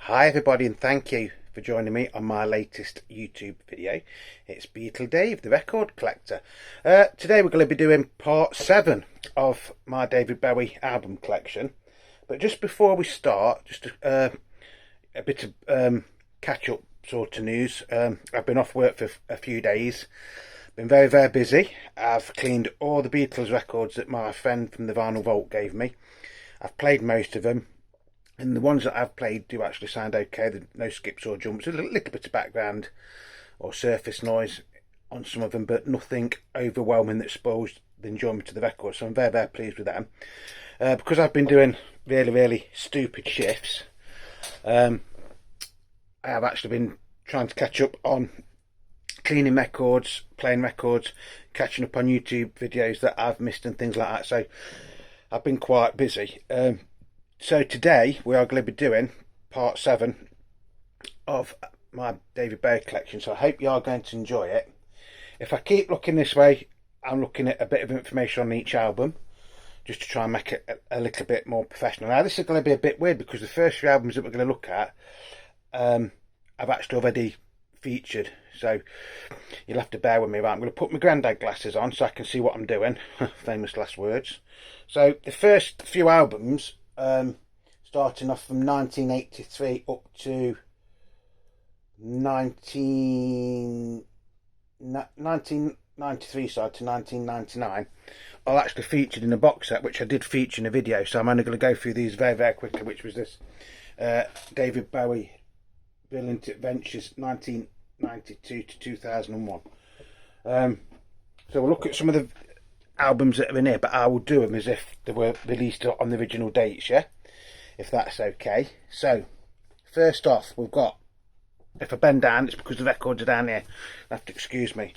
Hi everybody, and thank you for joining me on my latest YouTube video. It's Beatle Dave, the record collector. Today we're going to be doing part 7 of my David Bowie album collection. But just before we start, just a bit of catch-up sort of news. I've been off work for a few days. Been very busy. I've cleaned all the Beatles records that my friend from the Vinyl Vault gave me. I've played most of them. And the ones that I've played do actually sound okay. There's no skips or jumps. A little bit of background or surface noise on some of them, but nothing overwhelming that spoils the enjoyment of the record. So I'm very pleased with them. Because I've been doing really stupid shifts, I have actually been trying to catch up on cleaning records, playing records, catching up on YouTube videos that I've missed and things like that. So I've been quite busy. So today we are going to be doing part 7 of my David Bowie collection. So I hope you are going to enjoy it. If I keep looking this way, I'm looking at a bit of information on each album, just to try and make it a little bit more professional. Now this is going to be a bit weird because the first few albums that we're going to look at, I've actually already featured. So you'll have to bear with me. Right, I'm going to put my grandad glasses on so I can see what I'm doing. Famous last words. So the first few albums, starting off from 1983 up to 1993 side to 1999 are actually featured in a box set, which I did feature in a video. So I'm only going to go through these very quickly, which was this David Bowie Brilliant Adventures 1992 to 2001. So we'll look at some of the albums that are in here, but I will do them as if they were released on the original dates, yeah, if that's okay. So first off, we've got, if I bend down, it's because the records are down here, you'll have to excuse me.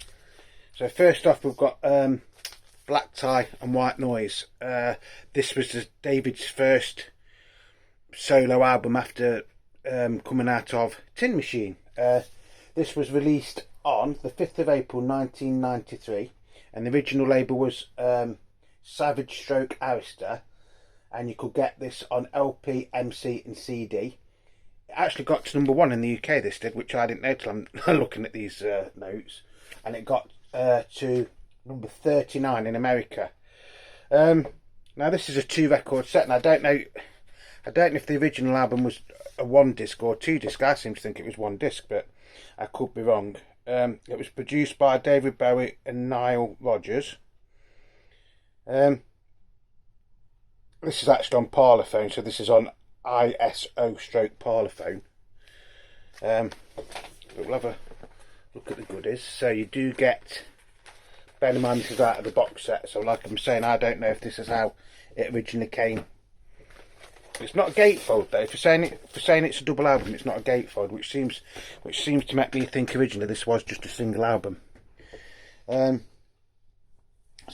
So first off, we've got Black Tie and White Noise. This was David's first solo album after coming out of Tin Machine. This was released on the 5th of April 1993, and the original label was Savage Stroke Arista, and you could get this on LP, MC and CD. It actually got to #1 in the UK, this did, which I didn't know till I'm looking at these notes, and it got to number 39 in America. Now this is a 2-record set, and I don't know if the original album was a 1-disc or 2-disc. I seem to think it was 1 disc, but I could be wrong. It was produced by David Bowie and Nile Rodgers. This is actually on Parlophone, so this is on ISO/Parlophone. But we'll have a look at the goodies. So you do get, bear in mind this is out of the box set, so like I'm saying, I don't know if this is how it originally came. It's not a gatefold though. For saying it's a double album, it's not a gatefold, which seems to make me think originally this was just a single album. So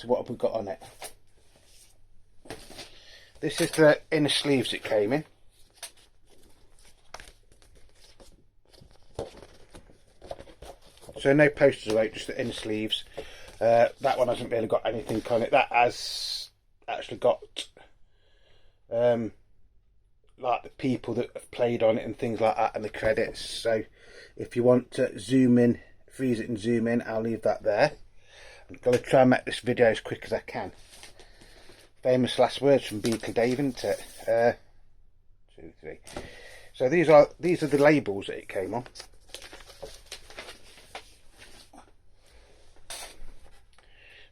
what have we got on it? This is the inner sleeves it came in. So no posters out, just the inner sleeves. That one hasn't really got anything on it. That has actually got like the people that have played on it and things like that, and the credits. So if you want to zoom in, freeze it and zoom in, I'll leave that there. I'm going to try and make this video as quick as I can. Famous last words from Beatle Dave, isn't it? 2, 3. So these are the labels that it came on.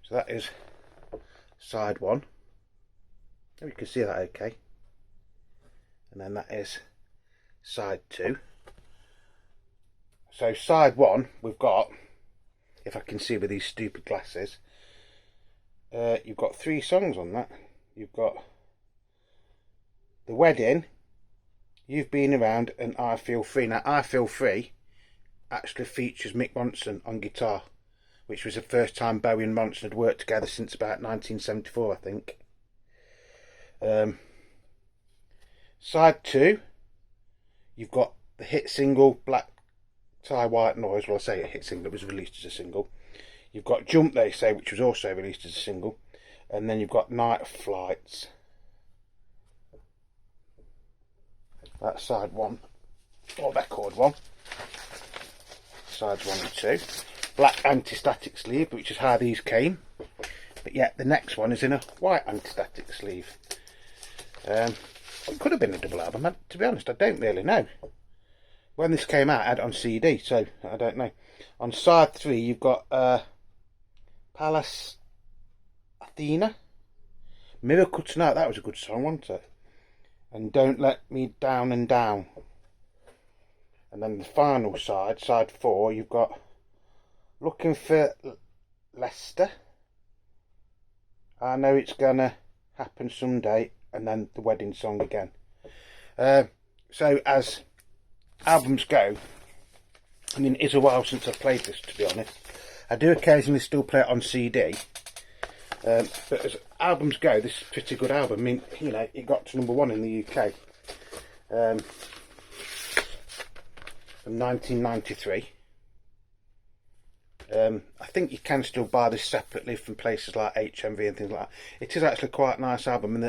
So that is side 1. You can see that okay. And then that is side 2. So side 1 we've got, if I can see with these stupid glasses, you've got 3 songs on that. You've got The Wedding, You've Been Around and I Feel Free. Now I Feel Free actually features Mick Ronson on guitar, which was the first time Bowie and Ronson had worked together since about 1974, I think. Side 2, you've got the hit single Black Tie White Noise. Well, I say a hit single, it was released as a single. You've got Jump They Say, which was also released as a single. And then you've got Night Flights. That's side 1. or record one. Sides 1 and 2. Black anti-static sleeve, which is how these came. But yet the next one is in a white anti-static sleeve. It could have been a double album, to be honest, I don't really know. When this came out, I had it on CD, so I don't know. On side 3, you've got Palace Athena. Miracle Tonight, that was a good song, wasn't it? And Don't Let Me Down and Down. And then the final side, side 4, you've got Looking for Leicester. I Know It's Gonna Happen Someday. And then the wedding song again. So as albums go, I mean, it's a while since I've played this, to be honest. I do occasionally still play it on CD. But as albums go, this is a pretty good album. I mean, you know, it got to #1 in the UK. From 1993. I think you can still buy this separately from places like HMV and things like that. It is actually quite a nice album,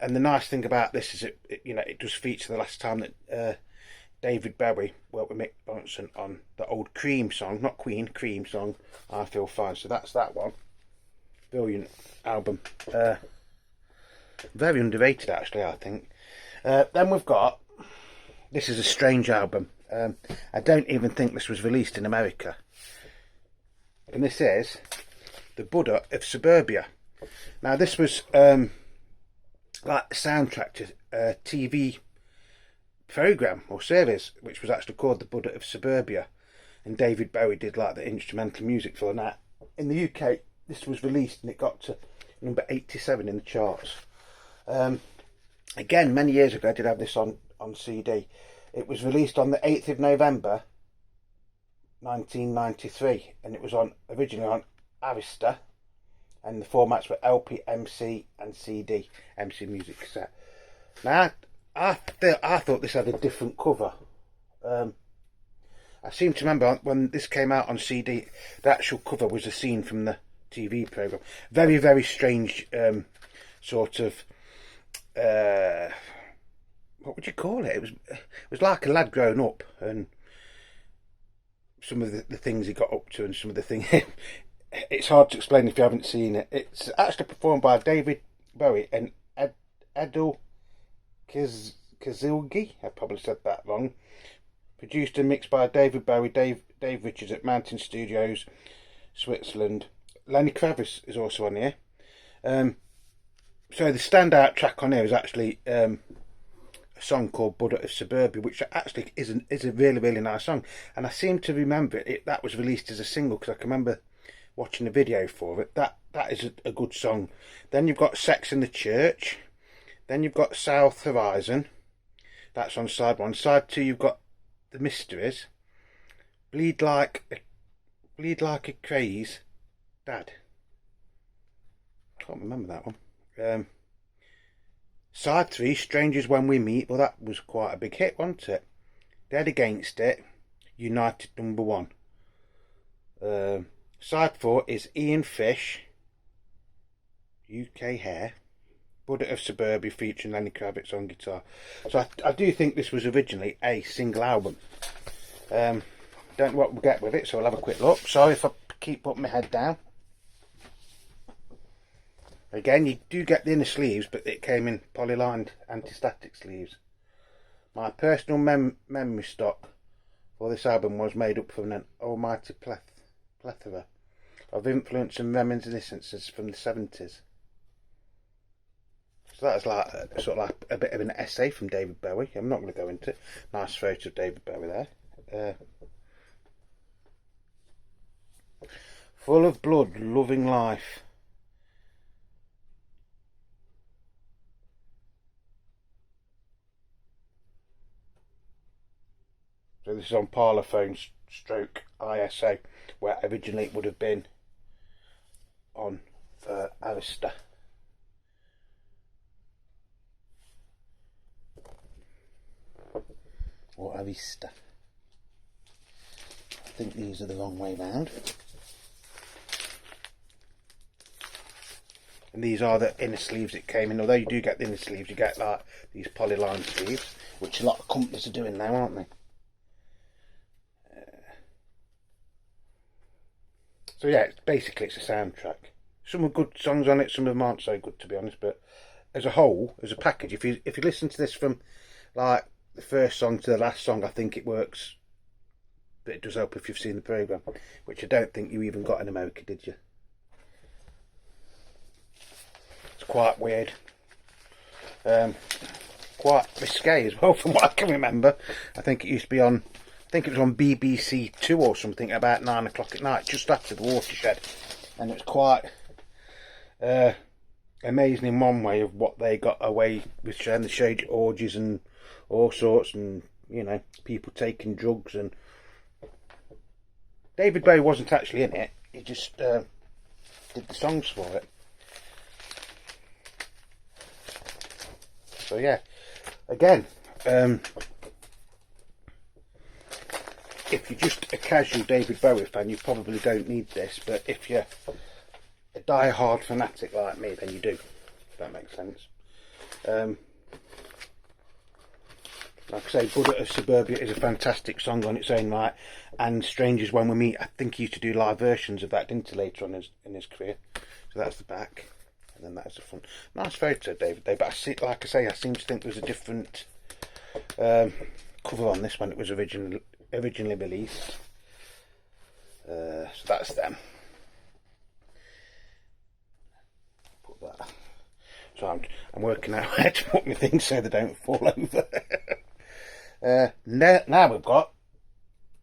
and the nice thing about this is it does feature the last time that David Bowie worked with Mick Ronson on the old Cream song, not Queen, Cream song, I Feel Fine. So that's that one. Brilliant album. Very underrated, actually, I think. Then we've got, this is a strange album. I don't even think this was released in America. And this is the Buddha of Suburbia. Now this was like a soundtrack to a TV program or series, which was actually called the Buddha of Suburbia, and David Bowie did like the instrumental music for that. In the UK, this was released and it got to number 87 in the charts. Again, many years ago, I did have this on CD. It was released on the 8th of November 1993, and it was originally on Arista, and the formats were LP, MC and CD, MC music cassette. Now I thought this had a different cover. I seem to remember when this came out on CD, the actual cover was a scene from the TV programme. Very, very strange sort of what would you call it? It was like a lad growing up, and some of the things he got up to, and some of the things it's hard to explain if you haven't seen it. It's actually performed by David Bowie and Edel Kazilgi. I probably said that wrong. Produced and mixed by David Bowie, Dave Richards at Mountain Studios, Switzerland. Lenny Kravitz is also on here. So the standout track on here is actually a song called Buddha of Suburbia, which actually is a really, really nice song. And I seem to remember that was released as a single, because I can remember watching the video for it. That is a good song. Then you've got Sex in the Church. Then you've got South Horizon. That's on side 1. Side 2, you've got The Mysteries. Bleed Like a Craze Dad. Can't remember that one. Side 3, Strangers When We Meet. Well, that was quite a big hit, wasn't it? Dead Against It, United #1. Side 4 is Ian Fish, UK Hair, Buddha of Suburbia featuring Lenny Kravitz on guitar. So I do think this was originally a single album. Don't know what we'll get with it, so I'll have a quick look. Sorry if I keep putting my head down. Again, you do get the inner sleeves, but it came in polylined anti-static sleeves. My personal memory stock for this album was made up from an almighty plethora of influence and reminiscences from the 70s. So that's like sort of like a bit of an essay from David Bowie. I'm not going to go into it. Nice photo of David Bowie there. Full of blood, loving life. So this is on Parlophone stroke ISO, where originally it would have been on Arista. Or Arista. I think these are the wrong way round. And these are the inner sleeves that came in. Although you do get the inner sleeves, you get like these polyline sleeves, which a lot of companies are doing now, aren't they? So yeah, basically it's a soundtrack. Some are good songs on it, some of them aren't so good, to be honest. But as a whole, as a package, if you listen to this from like the first song to the last song, I think it works. But it does help if you've seen the programme, which I don't think you even got in America, did you? It's quite weird. Quite risque as well, from what I can remember. I think it used to be on, I think it was on BBC Two or something about 9 o'clock at night, just after the watershed. And it was quite amazing in one way of what they got away with, showing the shade orgies and all sorts, and you know, people taking drugs. And David Bowie wasn't actually in it, he just did the songs for it. So yeah, again, if you're just a casual David Bowie fan, you probably don't need this, but if you're a die-hard fanatic like me, then you do, if that makes sense. Like I say, Buddha of Suburbia is a fantastic song on its own right, and Strangers When We Meet, I think he used to do live versions of that, didn't he, later on in his career. So that's the back, and then that's the front. Nice photo, David, but like I say, I seem to think there's a different cover on this when it was originally released. So that's them. Put that. So I'm working out where to put my things so they don't fall over. Now we've got,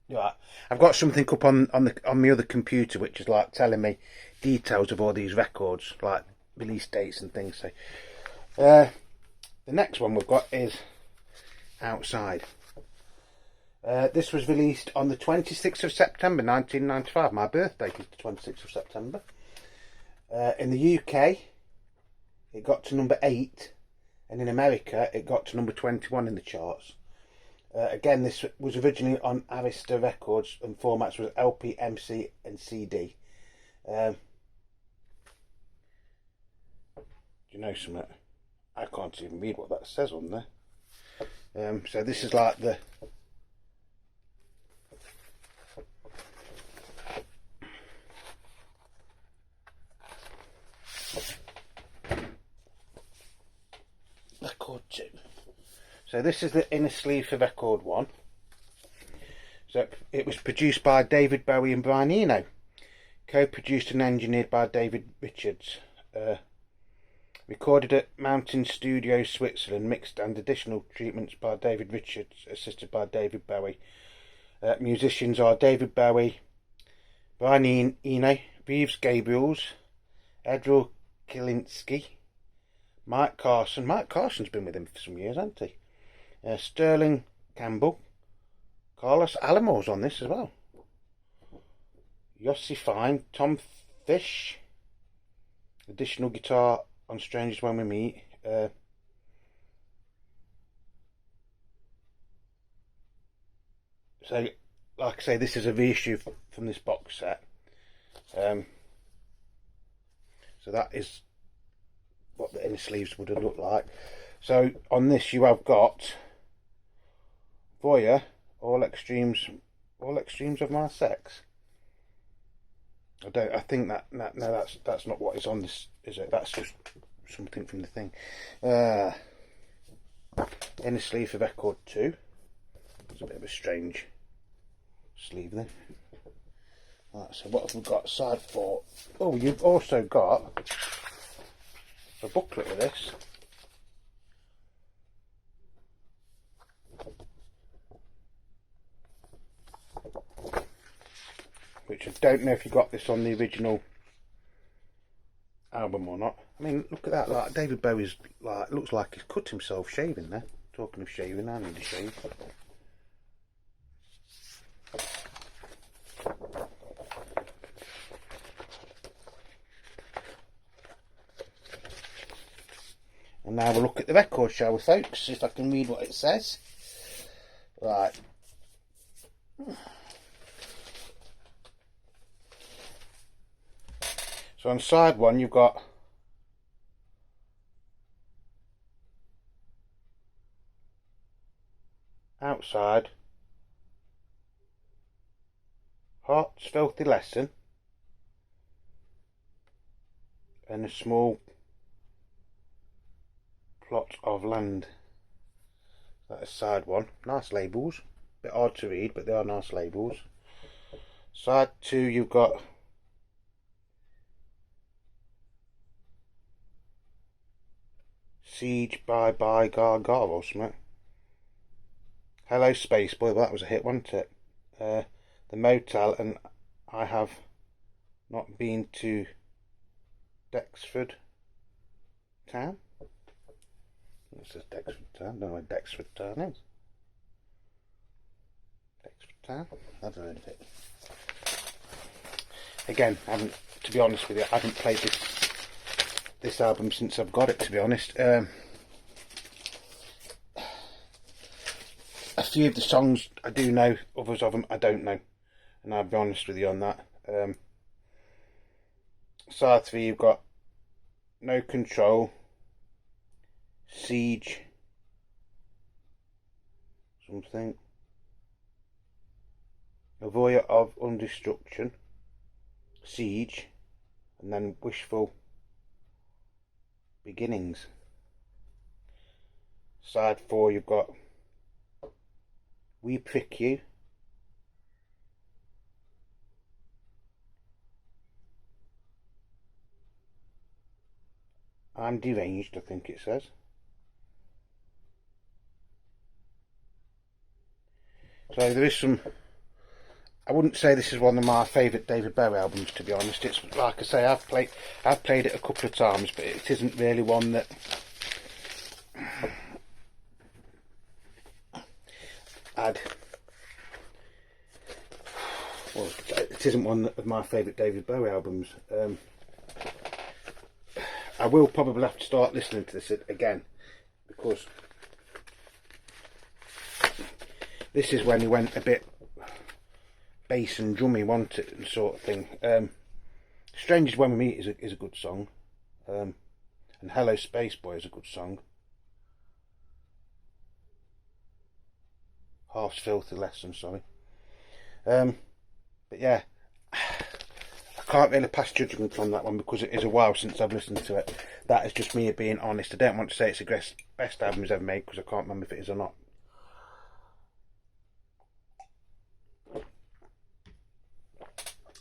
right, I've got something up on my other computer which is like telling me details of all these records, like release dates and things. So the next one we've got is Outside. This was released on the 26th of September 1995. My birthday is the 26th of September. In the UK it got to number 8, and in America it got to number 21 in the charts. Again, this was originally on Arista Records, and formats was LP, MC and CD. Do you know something? I can't even read what that says on there. So this is like the record 2. So this is the inner sleeve for record 1. So it was produced by David Bowie and Brian Eno, co-produced and engineered by David Richards, recorded at Mountain Studios, Switzerland, mixed and additional treatments by David Richards, assisted by David Bowie. Musicians are David Bowie, Brian Eno, Reeves Gabriels, Edril Kilinski, Mike Carson. Mike Carson's been with him for some years, hasn't he? Sterling Campbell, Carlos Alamo's on this as well. Yossi Fine, Tom Fish, additional guitar on Strangers When We Meet. So, like I say, this is a reissue from this box set. So that is what the inner sleeves would have looked like. So on this you have got Voyeur, all extremes of my sex. I think that no, that's not what is on this, is it? That's just something from the thing. Inner sleeve for record 2. It's a bit of a strange sleeve there. Right, so what have we got? Side 4. Oh, you've also got a booklet with this. Which I don't know if you got this on the original album or not. I mean, look at that, like David Bowie's, like, looks like he's cut himself shaving there. Talking of shaving, I need a shave. And now we'll look at the record, shall we, folks? See if I can read what it says. Right. So on side 1 you've got Outside, Heart's Filthy Lesson, and a small plot of land. That's side one. Nice labels. Bit hard to read, but they are nice labels. Side two, you've got Siege Bye Bye Gaga or something. Hello Space Boy, well, that was a hit, wasn't it? The Motel, and I have not been to Dexford Town. It says Dexford Town. I don't know where Dexford Town is. Dexford Town? I've heard of it. Again, I haven't, to be honest with you, I haven't played this album since I've got it, to be honest. A few of the songs I do know, others of them I don't know, and I'll be honest with you on that. Side 3, you've got No Control, Siege, something, A Voyeur of Undestruction, Siege, and then Wishful Beginnings. Side 4, you've got We Prick You, I'm Deranged, I think it says. So there is some, I wouldn't say this is one of my favourite David Bowie albums, to be honest. It's like I say, I've played it a couple of times, but it isn't really one that it isn't one of my favourite David Bowie albums. I will probably have to start listening to this again, because this is when he went a bit bass and drummy, wasn't it, and sort of thing. Strangers When We Meet is a good song, and Hello Space Boy is a good song. Half's Filthy Lesson, sorry. But yeah, I can't really pass judgment on that one because it is a while since I've listened to it. That is just me being honest. I don't want to say it's the best album he's ever made because I can't remember if it is or not.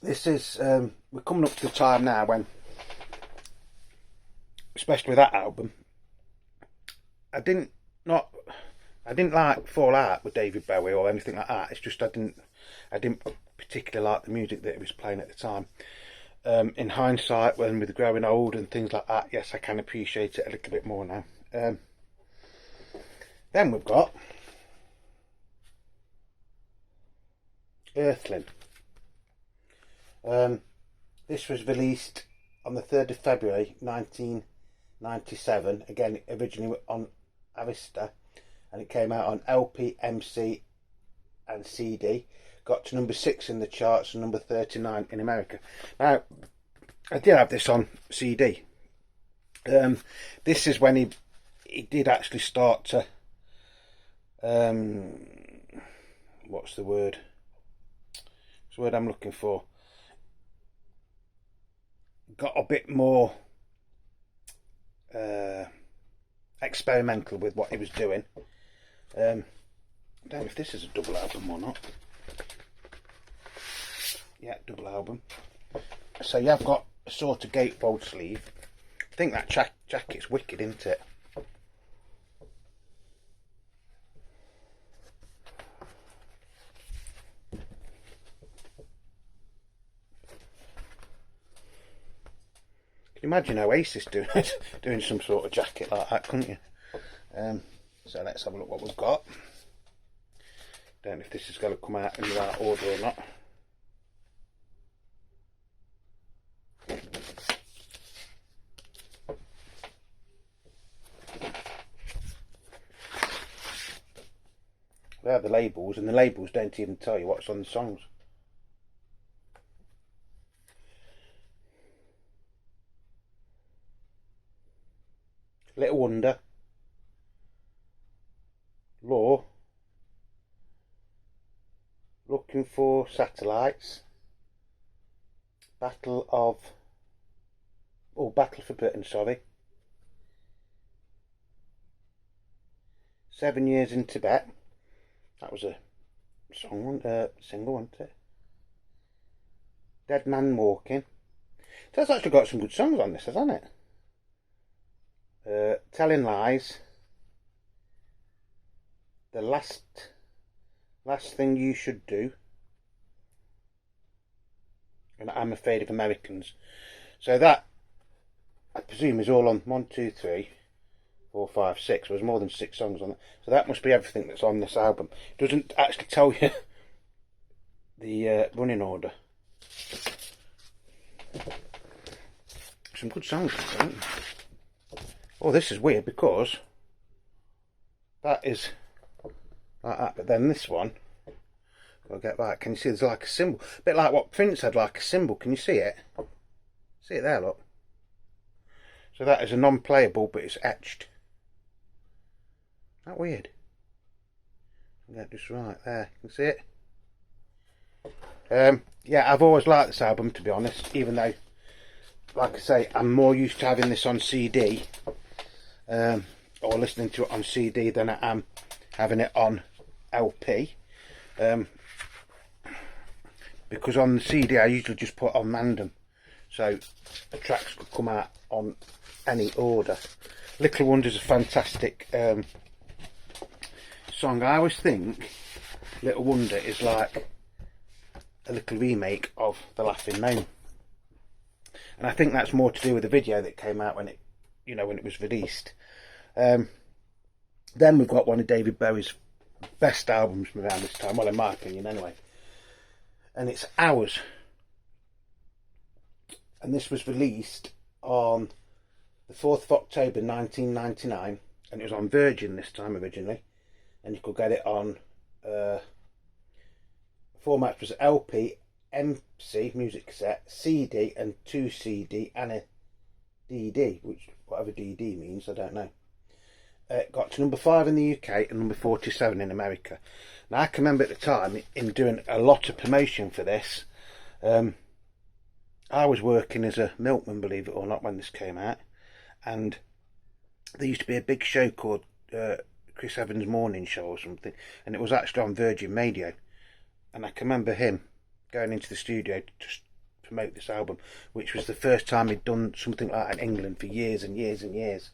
This is, we're coming up to the time now when, especially with that album, I didn't like fall out with David Bowie or anything like that. It's just I didn't particularly like the music that he was playing at the time. In hindsight, when with growing old and things like that, yes, I can appreciate it a little bit more now. Then we've got Earthling. This was released on the 3rd of February 1997, again originally on Arista, and it came out on LP, MC and CD. Got to number 6 in the charts and number 39 in America. Now, I did have this on CD. This is when he did actually start to, what's the word? What's the word I'm looking for? Got a bit more experimental with what he was doing. I don't know if this is a double album or not. Yeah, double album. So you have got a sort of gatefold sleeve. I think that jacket's wicked, isn't it? Can you imagine Oasis doing some sort of jacket like that, couldn't you? So let's have a look what we've got. Don't know if this is going to come out in the right order or not. They have the labels, and the labels don't even tell you what's on the songs. Little Wonder, Law, Looking for Satellites, Battle of Oh, Battle for Britain, sorry. 7 Years in Tibet. That was a song, single, wasn't it? Dead Man Walking. So that's actually got some good songs on this, hasn't it? Telling Lies. The last Thing You Should Do. And I'm Afraid of Americans. So that, I presume, is all on 1, 2, 3, 4, 5, 6. There's more than 6 songs on it. So that must be everything that's on this album. It doesn't actually tell you the running order. Some good songs, I think. Oh, this is weird because that is like that, but then this one, I'll get back. Can you see there's like a symbol? A bit like what Prince had, like a symbol. Can you see it? See it there, look. So that is a non-playable, but it's etched. Isn't that weird? I'll get this right there. You can see it? Yeah, I've always liked this album, to be honest, even though, like I say, I'm more used to having this on CD or listening to it on CD than I am having it on LP. Because on the CD I usually just put on random, so the tracks could come out on any order. Little Wonder's a fantastic song. I always think Little Wonder is like a little remake of The Laughing Gnome, and I think that's more to do with the video that came out when it, when it was released. Then we've got one of David Bowie's best albums from around this time, well, in my opinion anyway, and it's Hours, and this was released on the 4th of October 1999, and it was on Virgin this time originally, and you could get it on format was LP, MC, music cassette, CD, and 2 CD and a DD, which whatever DD means, I don't know. It got to number 5 in the UK and number 47 in America. Now I can remember at the time in doing a lot of promotion for this. I was working as a milkman, believe it or not, when this came out, and there used to be a big show called Chris Evans' Morning Show or something, and it was actually on Virgin Radio. And I can remember him going into the studio to just promote this album, which was the first time he'd done something like that in England for years and years and years.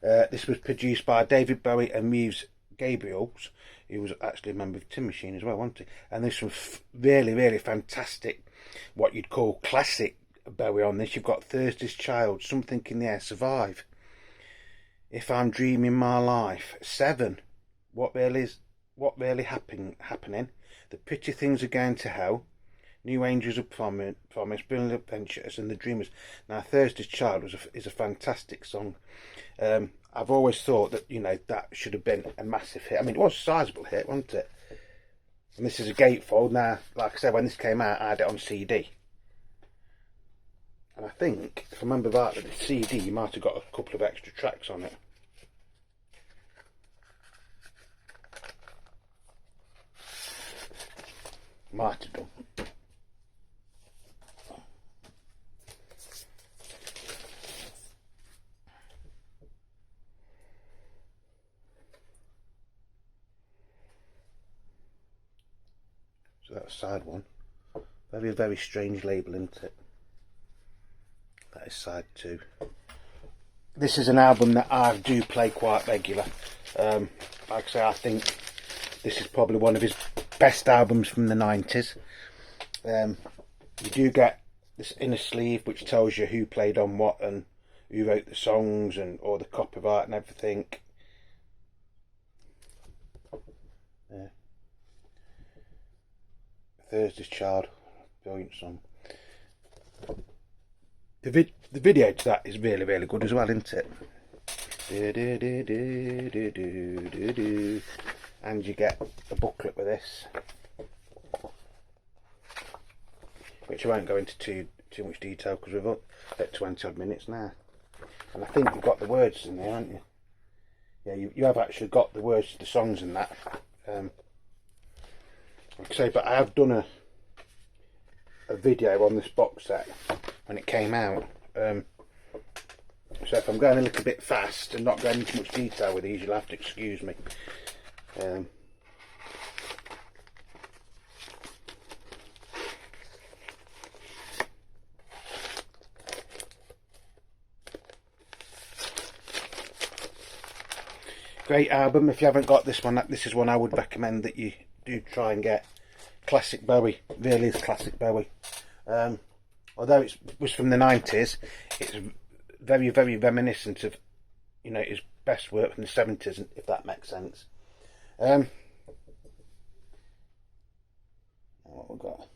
This was produced by David Bowie and Muse Gabriels, who was actually a member of Tin Machine as well, wasn't he? And there's some really, really fantastic, what you'd call classic Bowie on this. You've got Thursday's Child, Something in the Air, Survive, If I'm Dreaming My Life, 7, What Really Happening, The Pretty Things Are Going to Hell, New Angels of Promise, Brilliant Adventures, and The Dreamers. Now, Thursday's Child is a fantastic song. I've always thought that, that should have been a massive hit. I mean, it was a sizable hit, wasn't it? And this is a gatefold. Now, like I said, when this came out, I had it on CD. And I think, if I remember right, that the CD might have got a couple of extra tracks on it. Might have done. So that's side 1. Very, very strange label, isn't it? That is side 2. This is an album that I do play quite regular. Like I say, I think this is probably one of his best albums from the 90s. You do get this inner sleeve which tells you who played on what and who wrote the songs and all the copyright and everything. Yeah. Thursday's Child, brilliant song. The video to that is really, really good as well, isn't it? And you get a booklet with this, which I won't go into too much detail because we're up at 20 odd minutes now. And I think you've got the words in there, haven't you? Yeah, you have actually got the words to the songs in that. Like I say, but I have done a video on this box set when it came out. So if I'm going a little bit fast and not going into much detail with these, you'll have to excuse me. Great album. If you haven't got this one, this is one I would recommend that you do try and get. Classic Bowie, really is classic Bowie. Although it was from the 90s, it's very, very reminiscent of, you know, his best work from the 70s, if that makes sense. What we've got?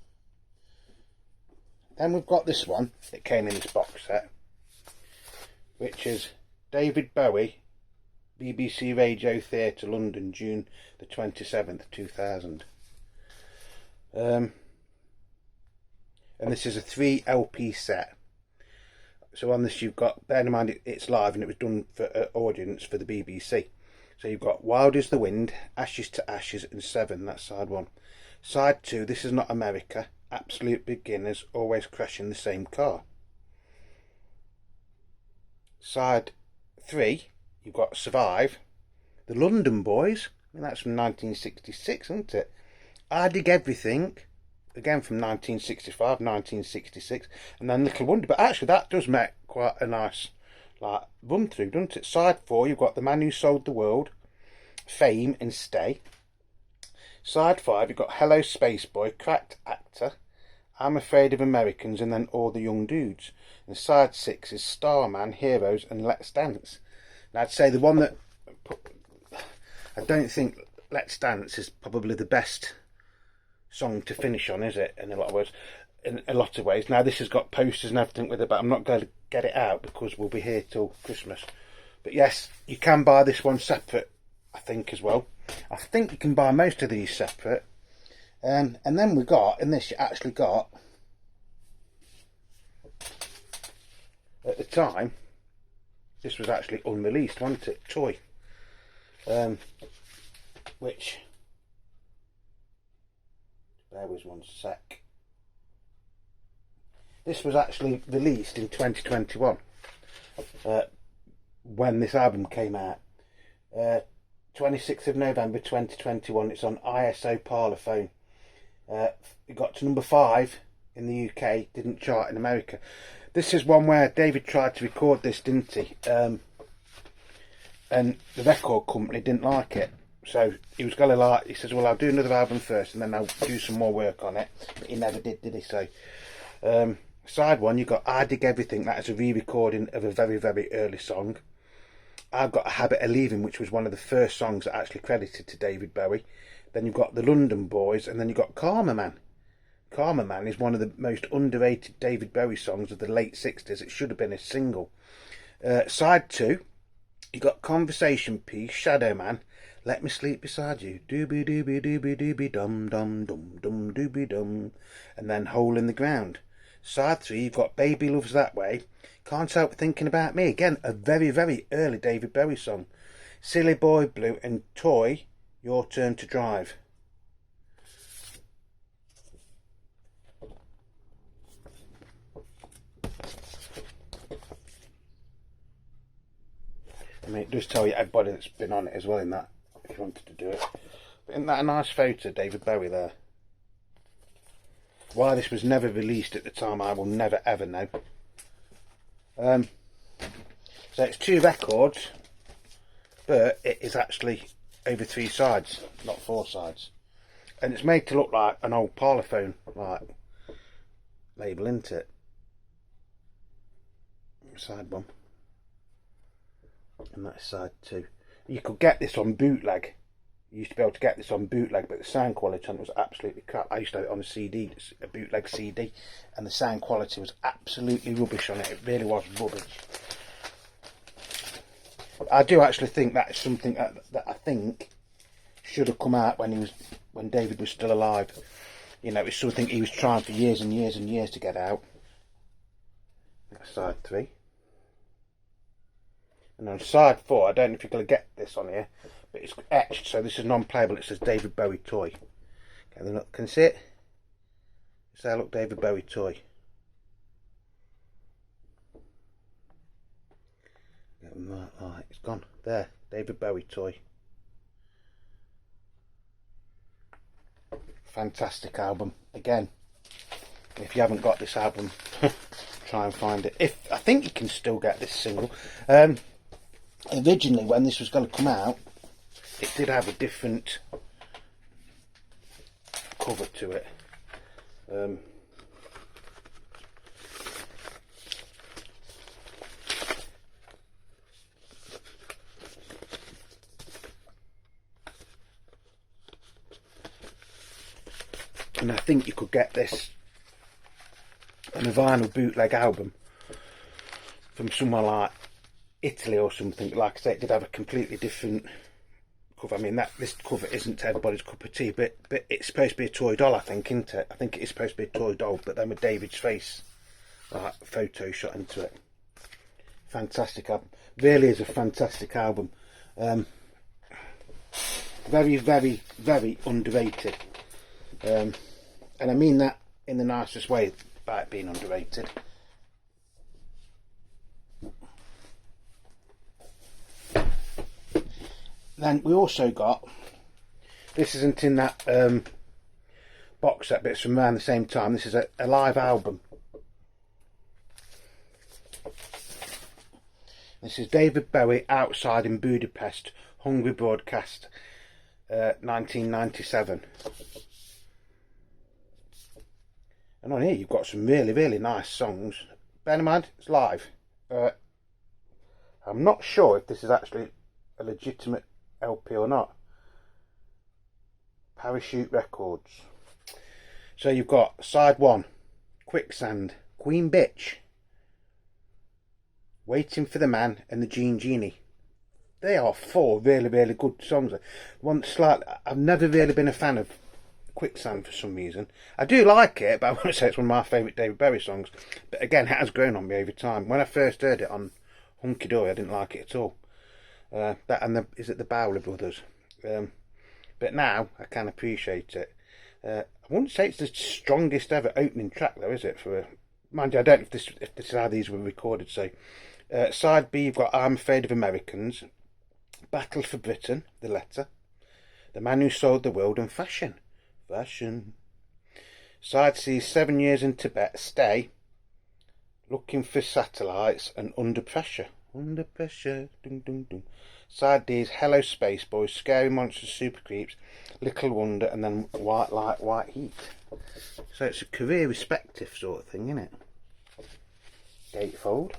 Then we've got this one that came in this box set, which is David Bowie, BBC Radio Theatre, London, June the 27th, 2000. And this is a 3 LP set. So on this you've got, bear in mind it's live and it was done for an audience for the BBC. So you've got Wild as the Wind, Ashes to Ashes and Seven, that's side 1. Side 2, This Is Not America, Absolute Beginners, Always Crashing the Same Car. Side 3, you've got Survive, The London Boys, I mean that's from 1966, isn't it? I Dig Everything, again from 1965, 1966, and then Little Wonder. But actually that does make quite a nice like run through, doesn't it? Side 4, you've got The Man Who Sold the World, Fame and Stay. Side 5, you've got Hello Space Boy, Cracked Actor, I'm Afraid of Americans, and then All the Young Dudes. And side 6 is Starman, Heroes and Let's Dance. Now I'd say the one that I don't think Let's Dance is probably the best song to finish on, is it? In a lot of ways. Now this has got posters and everything with it, but I'm not going to get it out because we'll be here till Christmas. But yes, you can buy this one separate, I think, as well. I think you can buy most of these separate. And then we got, in this you actually got, at the time, this was actually unreleased, wasn't it? Toy. Which, there was one sec. This was actually released in 2021, when this album came out. 26th of November 2021, it's on ISO Parlophone. It got to number 5 in the UK, didn't chart in America. This is one where David tried to record this, didn't he? And the record company didn't like it. So he was going to he says, well, I'll do another album first and then I'll do some more work on it. But he never did he? So side 1, you've got I Dig Everything. That is a re-recording of a very, very early song. I've Got a Habit of Leaving, which was one of the first songs that actually credited to David Bowie. Then you've got The London Boys, and then you've got Karma Man. Karma Man is one of the most underrated David Bowie songs of the late 60s. It should have been a single. Side 2, you've got Conversation Piece, Shadow Man, Let Me Sleep Beside You, dooby dooby dooby dooby dum dum dum dum dooby dum, and then Hole in the Ground. Side 3, you've got Baby Loves That Way, Can't Help Thinking About Me, again a very, very early David Bowie song. Silly Boy Blue and Toy, Your Turn to Drive. I mean, it does tell you everybody that's been on it as well in that, if you wanted to do it. But isn't that a nice photo, David Bowie there? Why this was never released at the time, I will never ever know. So it's 2 records, but it is actually over 3 sides, not 4 sides. And it's made to look like an old Parlophone like label, isn't it? Side 1. And that's side 2. You could get this on bootleg. You used to be able to get this on bootleg, but the sound quality on it was absolutely crap. I used to have it on a CD, a bootleg CD, and the sound quality was absolutely rubbish on it. It really was rubbish. I do actually think that is something that I think should have come out when David was still alive. You know, it's something he was trying for years and years and years to get out. That's side 3. And on side 4, I don't know if you're going to get this on here, but it's etched, so this is non-playable. It says David Bowie Toy. Can you see it? So look, David Bowie Toy. Right, it's gone. There, David Bowie toy. Fantastic album. Again, if you haven't got this album, try and find it. I think you can still get this single. Originally, when this was going to come out, it did have a different cover to it. And I think you could get this on a vinyl bootleg album from somewhere like Italy or something. Like I say, it did have a completely different cover. I mean, this cover isn't everybody's cup of tea, but it's supposed to be a toy doll, I think, isn't it? I think it is supposed to be a toy doll, but then with David's face like photo shot into it. Fantastic album. Really is a fantastic album. Very, very, very underrated. And I mean that in the nicest way by it being underrated. Then we also got, this isn't in that box set, but it's from around the same time. This is a live album. This is David Bowie Outside in Budapest, Hungary broadcast, 1997. And on here you've got some really, really nice songs. Bear in mind, it's live. I'm not sure if this is actually a legitimate LP or not. Parachute Records. So you've got side 1, Quicksand, Queen Bitch, Waiting for the Man, and the Gene Genie. They are 4 really, really good songs. I've never really been a fan of Quicksand for some reason. I do like it, but I want to say it's one of my favourite David Bowie songs. But again, it has grown on me over time. When I first heard it on Hunky Dory, I didn't like it at all. That and is it the Bowie brothers? But now I can appreciate it. I wouldn't say it's the strongest ever opening track, though, is it? Mind you, I don't know if this is how these were recorded. So, side B, you've got I'm Afraid of Americans, Battle for Britain, The Letter, The Man Who Sold the World, and Fashion. Side C, 7 Years in Tibet, Stay, Looking for Satellites, and Under Pressure. Dun, dun, dun. Side D is Hello Space Boys, Scary Monsters, Super Creeps, Little Wonder, and then White Light, White Heat. So it's a career respective sort of thing, isn't it? Gatefold.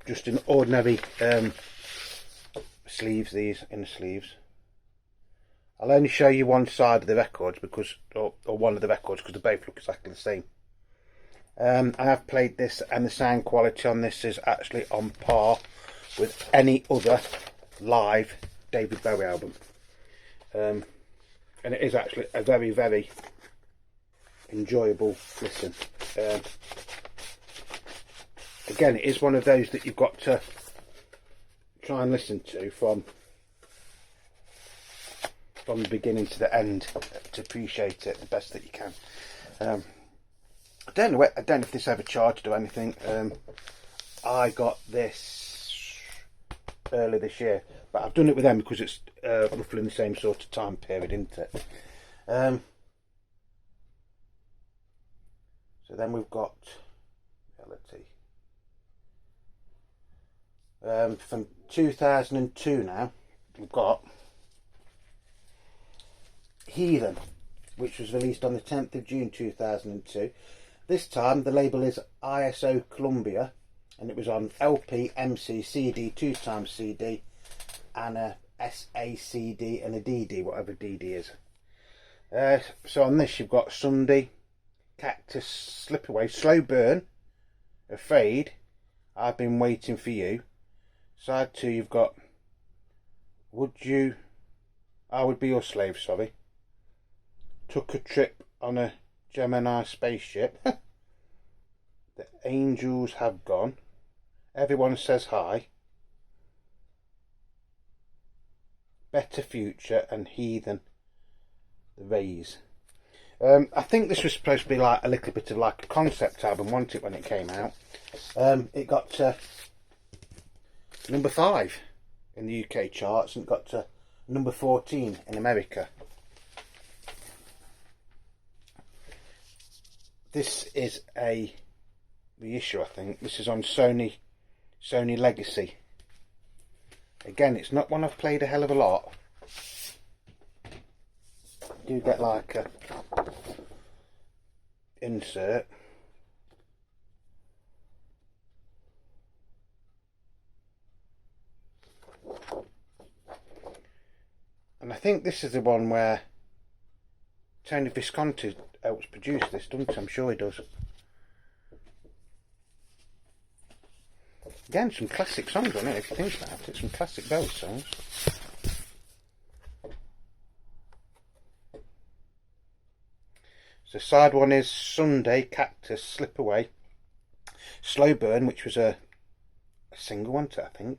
Just in ordinary sleeves, these inner sleeves. I'll only show you one side of the records because, or one of the records, because they both look exactly the same. I have played this, and the sound quality on this is actually on par with any other live David Bowie album. And it is actually a very, very enjoyable listen. Again, it is one of those that you've got to try and listen to from the beginning to the end to appreciate it the best that you can. I don't know if this ever charged or anything. I got this earlier this year, but I've done it with them because it's roughly in the same sort of time period, isn't it? So then we've got reality. From 2002 now, we've got Heathen, which was released on the 10th of June 2002. This time the label is ISO Columbia, and it was on LP, MC, CD, 2x CD, and a SACD and a DD, whatever DD is. So on this you've got Sunday, Cactus, Slip Away, Slow Burn, Afraid, I've Been Waiting for You. Side 2 you've got I Would Be Your Slave, sorry. Took a Trip on a Gemini Spaceship. The Angels Have Gone. Everyone Says Hi. Better Future, and Heathen, The Rays. I think this was supposed to be like a little bit of like a concept album, wasn't it, when it came out? It got to number 5 in the UK charts and got to number 14 in America. This is a reissue, I think. This is on Sony Legacy. Again, it's not one I've played a hell of a lot. You do get like a insert. And I think this is the one where Tony Visconti helps produce this, doesn't he? I'm sure he does. Again, some classic songs on it, if you think about it. Some classic Bowie songs. So side one is Sunday, Cactus, Slip Away, Slow Burn, which was a single, wasn't it, I think.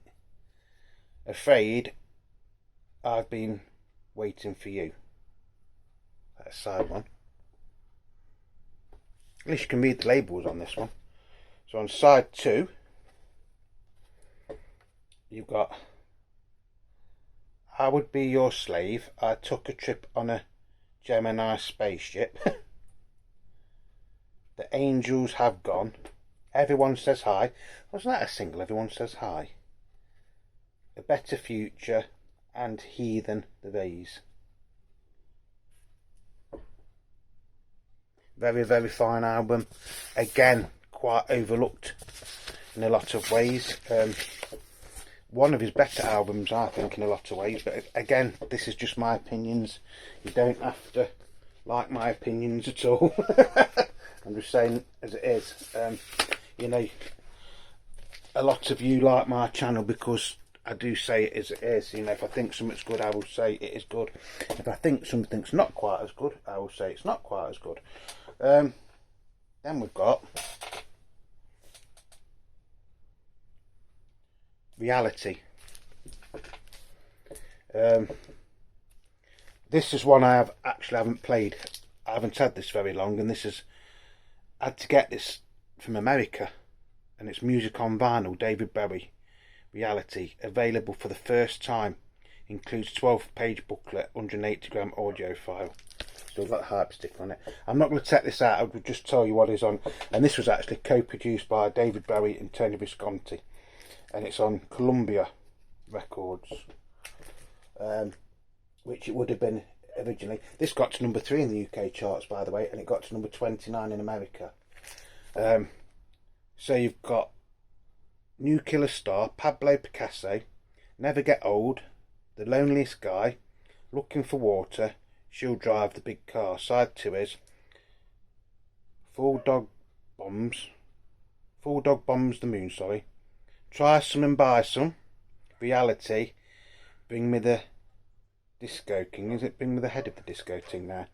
Afraid, I've Been Waiting for You. That's side one. At least you can read the labels on this one. So on side 2, you've got I Would Be Your Slave, I Took a Trip on a Gemini Spaceship, The Angels Have Gone, Everyone Says Hi. Wasn't that a single, Everyone Says Hi? A Better Future, and Heathen, The Rays. Very, very fine album. Again, quite overlooked in a lot of ways. One of his better albums, I think, in a lot of ways. But again, this is just my opinions. You don't have to like my opinions at all. I'm just saying as it is. You know, a lot of you like my channel because I do say it as it is. You know, if I think something's good, I will say it is good. If I think something's not quite as good, I will say it's not quite as good. Then we've got Reality. This is one I haven't played. I haven't had this very long, and I had to get this from America, and it's music on vinyl. David Bowie, Reality, available for the first time. Includes 12-page booklet, 180-gram audio file. Still got hype stick on it. I'm not going to take this out, I will just tell you what is on. And this was actually co-produced by David Bowie and Tony Visconti. And it's on Columbia Records. Which it would have been originally. This got to number 3 in the UK charts, by the way. And it got to number 29 in America. So you've got Nuclear Star, Pablo Picasso, Never Get Old, The Loneliest Guy, Looking for Water, She'll Drive the Big Car. Side 2 is Full Dog Bombs the Moon, sorry. Try Some and Buy Some, Reality, Bring Me the Disco King. Is it Bring Me the Head of the Disco King now?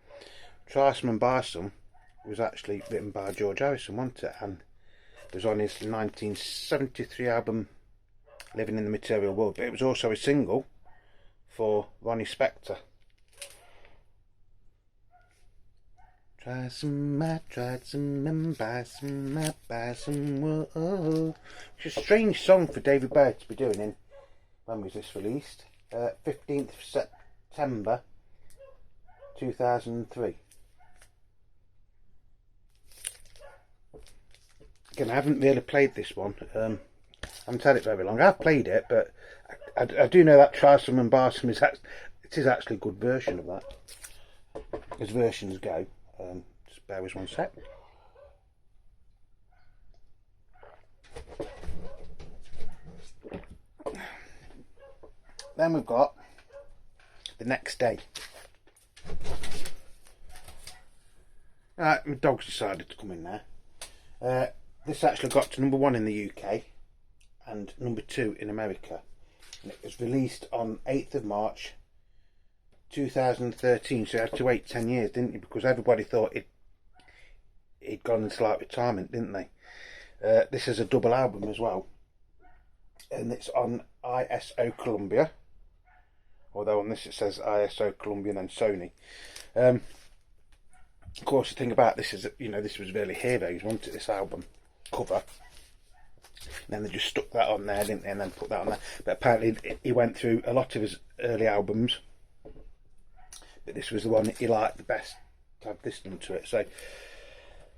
Try Some and Buy Some was actually written by George Harrison, wasn't it? And it was on his 1973 album Living in the Material World, but it was also a single for Ronnie Spector. Try some, I tried some, and buy some, I buy some, whoa. It's a strange song for David Bowie to be doing in, when was this released? 15th of September 2003. Again, I haven't really played this one. I haven't had it very long. I've played it, but I do know that Try Some and Buy Some is actually a good version of that, as versions go. Just bear with 1 sec. Then we've got The Next Day. Right, my dog's decided to come in there. This actually got to number 1 in the UK and number 2 in America. And it was released on 8th of March 2013, so you had to wait 10 years, didn't you? Because everybody thought he'd gone into like retirement, didn't they? This is a double album as well, and it's on ISO Columbia, although on this it says ISO Columbia and then Sony. Of course, the thing about this is that, this was really Heroes, wasn't it, this album cover. And then they just stuck that on there, didn't they, and then put that on there. But apparently he went through a lot of his early albums, but this was the one that he liked the best to have listening to it. So,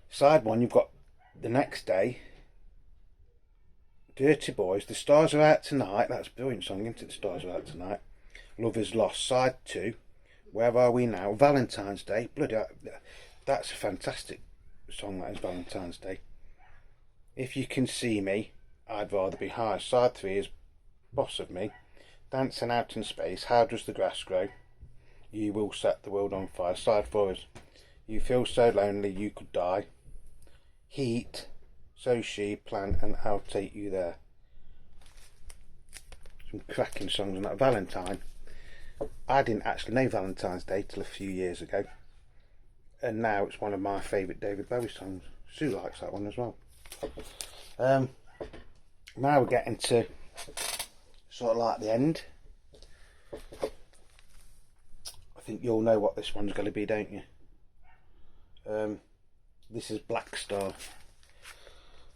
side one, you've got The Next Day, Dirty Boys, The Stars Are Out Tonight, that's a brilliant song, isn't it, The Stars Are Out Tonight. Love Is Lost, side two, Where Are We Now, Valentine's Day, bloody hell, that's a fantastic song, that is, Valentine's Day. If You Can See Me, I'd Rather Be High, side three is Boss of Me, Dancing Out in Space, How Does the Grass Grow, You Will Set the World on Fire, side four is You Feel So Lonely You Could Die, Heat, So She, Plan and I'll Take You There. Some cracking songs on that. Valentine, I didn't actually know Valentine's Day till a few years ago, and now it's one of my favourite David Bowie songs. Sue likes that one as well. Now we're getting to sort of like the end. I think you'll know what this one's going to be, don't you? This is Blackstar,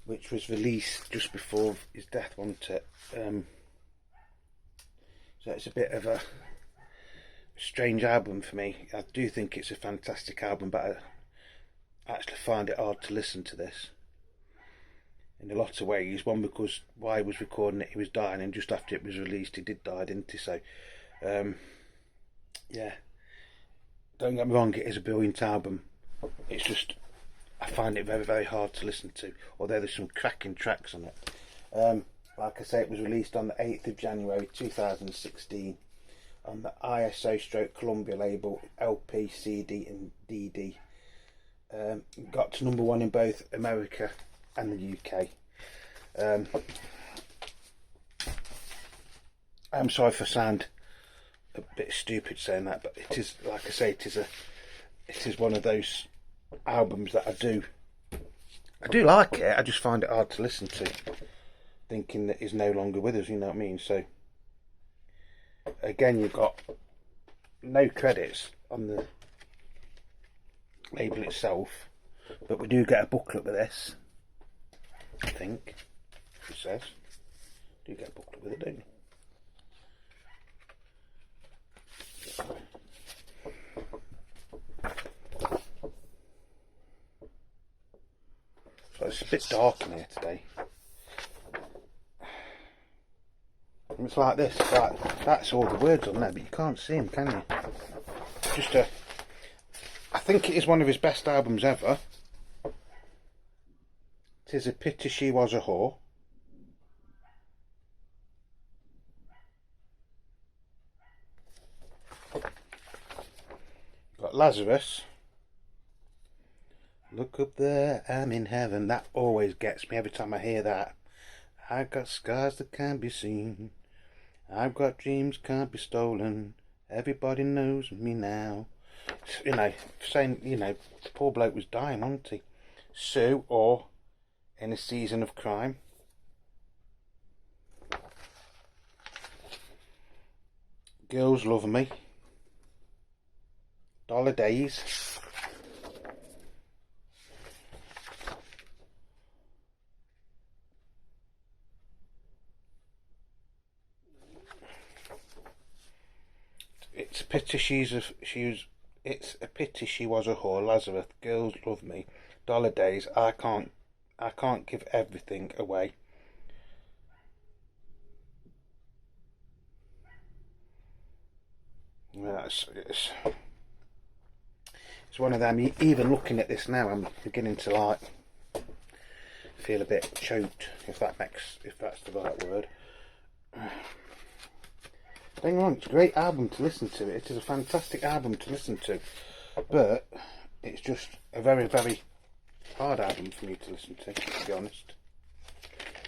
which was released just before his death, wasn't it? So it's a bit of a strange album for me. I do think it's a fantastic album, but I actually find it hard to listen to this in a lot of ways. One, because while he was recording it, he was dying, and just after it was released, he did die, didn't he? So, yeah, don't get me wrong, it is a brilliant album. It's just, I find it very, very hard to listen to, although there's some cracking tracks on it. Like I say, it was released on the 8th of January 2016 on the ISO/Columbia label, LP, CD and DD. Got to number one in both America and the UK. I'm sorry if I sound a bit stupid saying that, but it is, like I say, it is one of those albums that I do like it. I just find it hard to listen to, thinking that he's no longer with us, you know what I mean? So again, you've got no credits on the label itself, but we do get a booklet with this, I think it says. Do get a booklet with it, don't you? So it's a bit dark in here today. And it's like this, that's all the words on there, but you can't see them, can you? I think it is one of his best albums ever. 'Tis a Pity She Was a Whore. Got Lazarus. Look up there, I'm in heaven. That always gets me every time I hear that. I've got scars that can't be seen. I've got dreams can't be stolen. Everybody knows me now. You know, saying, the poor bloke was dying, wasn't he? Sue, or In a Season of Crime. Girls Love Me. Dollar Days. It's a pity she was a whore. Lazarus, Girls Love Me, Dollar Days, I can't give everything away. Yeah, it's one of them. Even looking at this now, I'm beginning to feel a bit choked, if that's the right word. Don't get me wrong, it's a great album to listen to. It is a fantastic album to listen to, but it's just a very, very hard album for me to listen to be honest.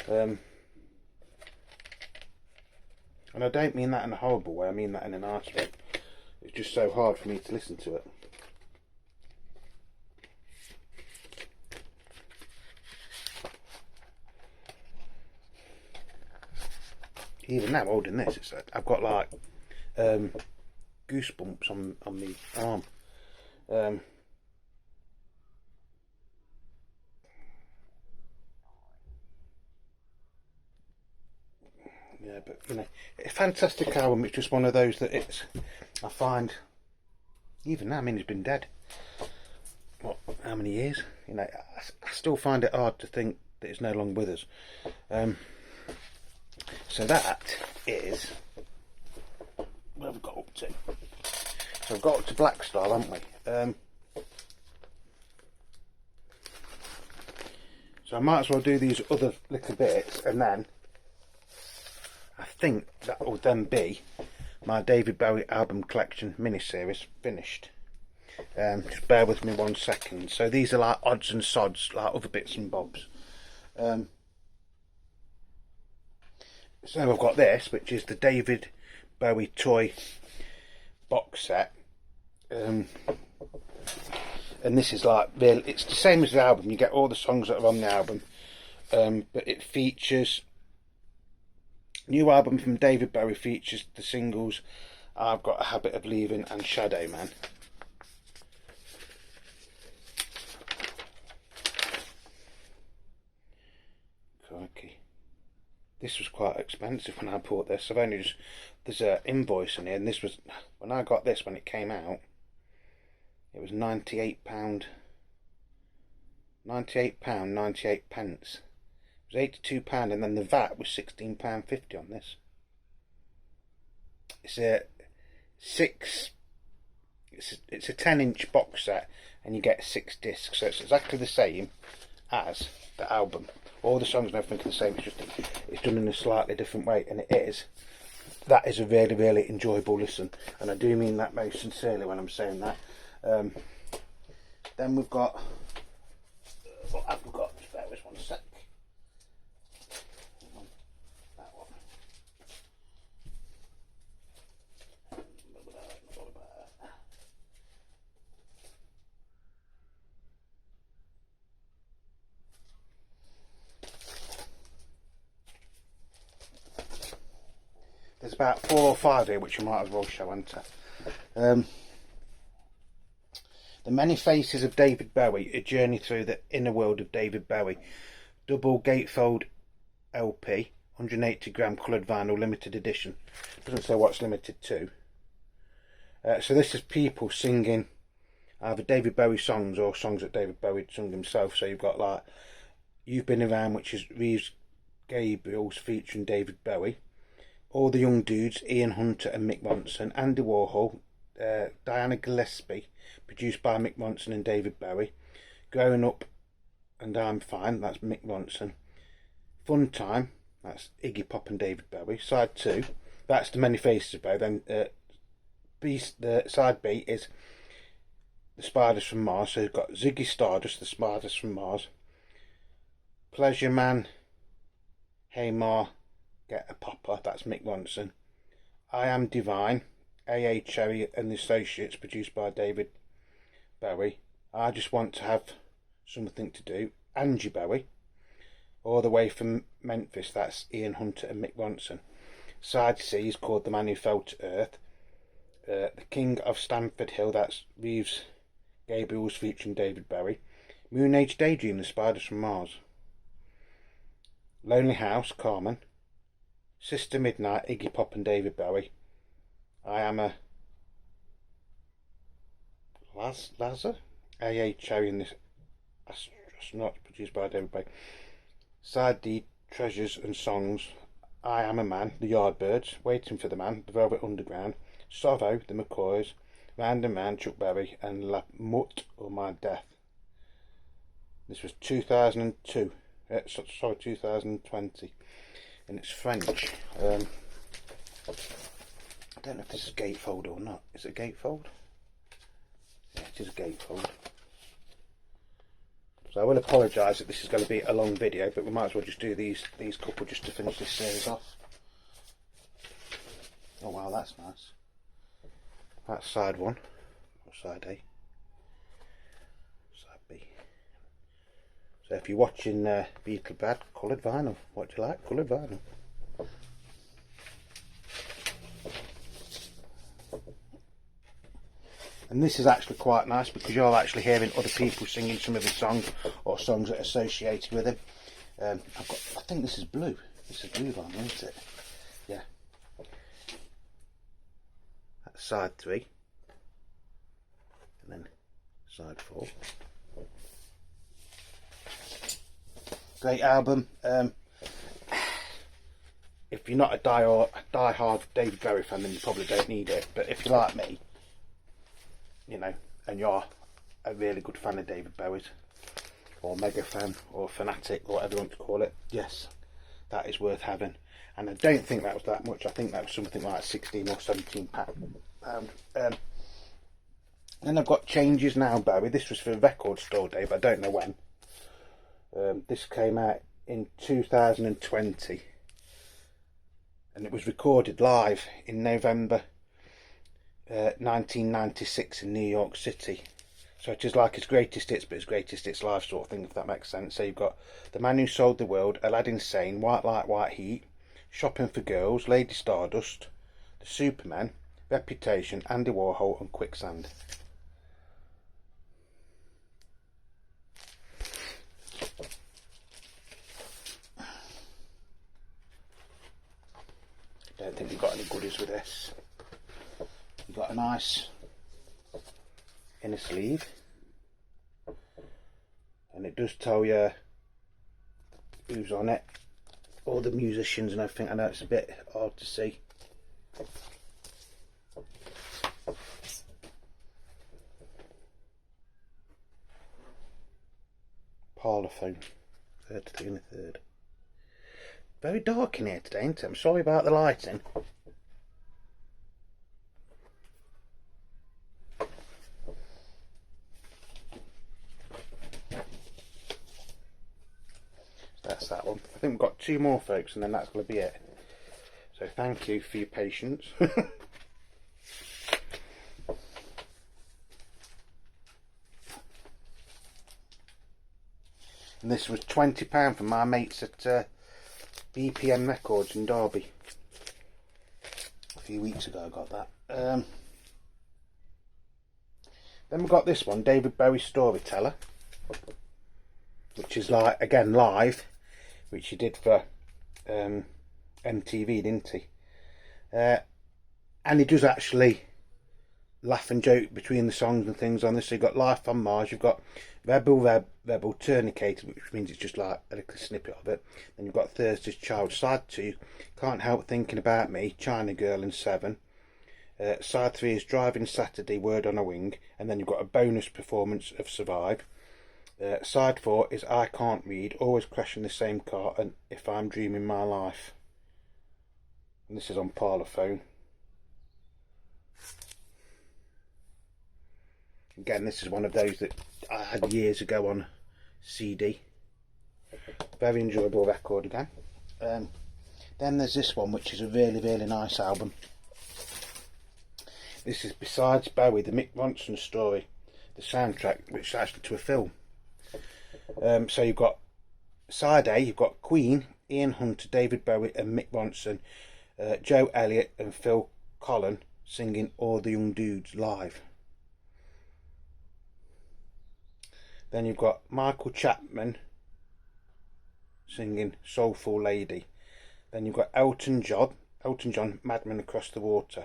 And I don't mean that in a horrible way, I mean that in a nice way. It's just so hard for me to listen to it. Even now, holding this, I've got goosebumps on the arm. Yeah, but you know, it's a fantastic album. It's just one of those that I find, even now, I mean, he's been dead, what, how many years? You know, I still find it hard to think that he's no longer with us. So that is where we've got up to. So we've got up to Blackstar, haven't we? So I might as well do these other little bits, and then I think that will then be my David Bowie album collection mini-series finished. Just bear with me 1 second. So these are like odds and sods, like other bits and bobs. So I've got this, which is the David Bowie toy box set. And this is like, it's the same as the album. You get all the songs that are on the album, but it features, new album from David Bowie features the singles I've Got a Habit of Leaving and Shadow Man. Crikey, this was quite expensive when I bought this. I've only just, there's an invoice in here, and this was, when I got this when it came out, it was £98, £98.98. It was £82, and then the VAT was £16.50 on this. It's a it's a 10-inch box set, and you get 6 discs, so it's exactly the same as the album. All the songs and everything are the same. It's just it's done in a slightly different way, and that is a really, really enjoyable listen, and I do mean that most sincerely when I'm saying that. Then we've got, what have we got? Just bear with 1 sec. That one. There's about 4 or 5 here, which I might as well show, enter. The Many Faces of David Bowie, a journey through the inner world of David Bowie. Double gatefold LP, 180 gram coloured vinyl, limited edition. Doesn't say what it's limited to. So this is people singing either David Bowie songs or songs that David Bowie sung himself. So you've got like You've Been Around, which is Reeves Gabriel's featuring David Bowie. All the Young Dudes, Ian Hunter and Mick Ronson. Andy Warhol, Diana Gillespie, produced by Mick Ronson and David Bowie. Growing Up and I'm Fine, that's Mick Ronson. Fun Time, that's Iggy Pop and David Bowie. Side 2, that's The Many Faces of Bowie. Then the side B is The Spiders from Mars. So you've got Ziggy Stardust, The Spiders from Mars. Pleasure Man, Hey Ma, Get a Popper, that's Mick Ronson. I Am Divine, A.A. Cherry and the Associates, produced by David Bowie. I Just Want to Have Something to Do, Angie Bowie. All the Way from Memphis, that's Ian Hunter and Mick Ronson. Side C is called The Man Who Fell to Earth. The King of Stamford Hill, that's Reeves Gabriel's featuring David Bowie. Moon Age Daydream, The Spiders from Mars. Lonely House, Carmen. Sister Midnight, Iggy Pop and David Bowie. I Am a Lazar, A.A. Cherry and the Astronauts, produced by David Bowie. Side D, Treasures and Songs, I Am a Man, The Yardbirds, Waiting for the Man, The Velvet Underground, Sovo, The McCoys, Random Man, Chuck Berry, and La Mut or My Death. This was 2002, 2020, and it's French. I don't know if this is gatefold or not. Is it a gatefold? Yeah, it is a gatefold. So I will apologise that this is going to be a long video, but we might as well just do these couple just to finish this series off. Oh wow, that's nice. That's side 1, or side A. Side B. So if you're watching Beatle Bad, coloured vinyl. What do you like? Coloured vinyl. And this is actually quite nice because you're actually hearing other people singing some of the songs or songs that are associated with him. I think this is blue. This is blue vinyl, isn't it? yeah, that's side 3, and then side 4. Great album. If you're not a die-hard David Bowie fan, then you probably don't need it. But if you're like me, you know, and you're a really good fan of David Bowie's, or mega fan, or fanatic, or whatever you want to call it, yes, that is worth having. And I don't think that was that much. I think that was something like 16 or 17 pound. Then I've got Changes Now Bowie. This was for a record store, Dave. I don't know when. This came out in 2020, and it was recorded live in November 1996 in New York City. So it is like his greatest hits, but his greatest hits live sort of thing, if that makes sense. So you've got The Man Who Sold the World, Aladdin Sane, White Light, White Heat, Shopping for Girls, Lady Stardust, The Superman, Reputation, Andy Warhol and Quicksand. Don't think we've got any goodies with this. We've got a nice inner sleeve, and it does tell you who's on it, all the musicians and everything. I know it's a bit hard to see. Parlophone, 33 and a third. Very dark in here today, isn't it? I'm sorry about the lighting. That's that one. I think we've got 2 more, folks, and then that's going to be it. So thank you for your patience. And this was £20 from my mates at BPM Records in Derby. A few weeks ago I got that. Then we've got this one, David Bowie Storyteller, which is like, again, live, which he did for MTV, didn't he? And he does actually laugh and joke between the songs and things on this. So you've got Life on Mars, you've got Rebel Tourniqueted, which means it's just like a little snippet of it. Then you've got Thursday's Child, side 2, Can't Help Thinking About Me, China Girl and 7. Side 3 is Driving Saturday, Word on a Wing, and then you've got a bonus performance of Survive. Side 4 is I Can't Read, Always Crashing the Same Car, and If I'm Dreaming My Life. And this is on Parlophone. Again, this is one of those that I had years ago on CD. Very enjoyable record again. Then there's this one, which is a really, really nice album. This is Besides Bowie, the Mick Ronson story, the soundtrack, which is actually to a film. So you've got side A, you've got Queen, Ian Hunter, David Bowie and Mick Ronson, Joe Elliott and Phil Collen singing All the Young Dudes live. Then you've got Michael Chapman singing Soulful Lady. Then you've got Elton John, Madman Across the Water.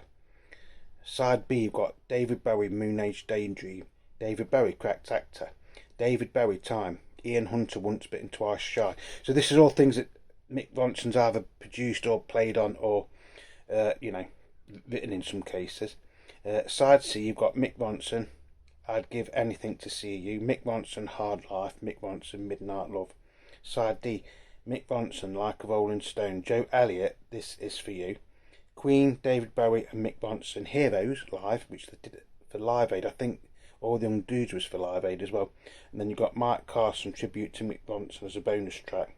Side B, you've got David Bowie, Moon Age Daydream, David Bowie, Cracked Actor, David Bowie, Time, Ian Hunter, Once Bitten Twice Shy. So this is all things that Mick Ronson's either produced or played on, or written in some cases. Side C, you've got Mick Ronson, I'd Give Anything to See You, Mick Ronson, Hard Life, Mick Ronson, Midnight Love. Side D, Mick Ronson, Like a Rolling Stone, Joe Elliott, This Is For You. Queen, David Bowie and Mick Ronson, Heroes live, which they did for Live Aid. I think All the Young Dudes was for Live Aid as well. And then you've got Mike Carson, Tribute to Mick Ronson, as a bonus track.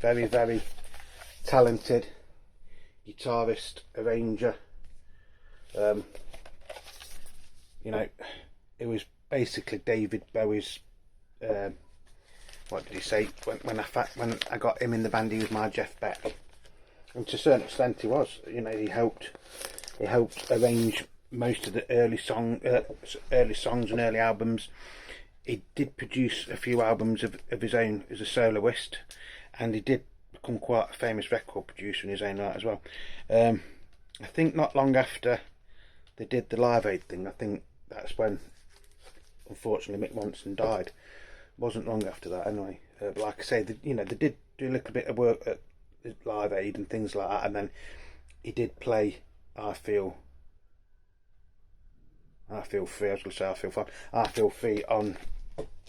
Very, very talented guitarist, arranger. It was basically David Bowie's. What did he say? When I got him in the band, he was my Jeff Beck, and to a certain extent, he was. He helped arrange most of the early songs and early albums. He did produce a few albums of his own as a soloist, and he did become quite a famous record producer in his own right as well. I think not long after they did the Live Aid thing, I think that's when unfortunately Mick Ronson died. It wasn't long after that anyway. But like I say, they did do a little bit of work at Live Aid and things like that, and then he did play I Feel Free. I was going to say I Feel Fine. I Feel Free on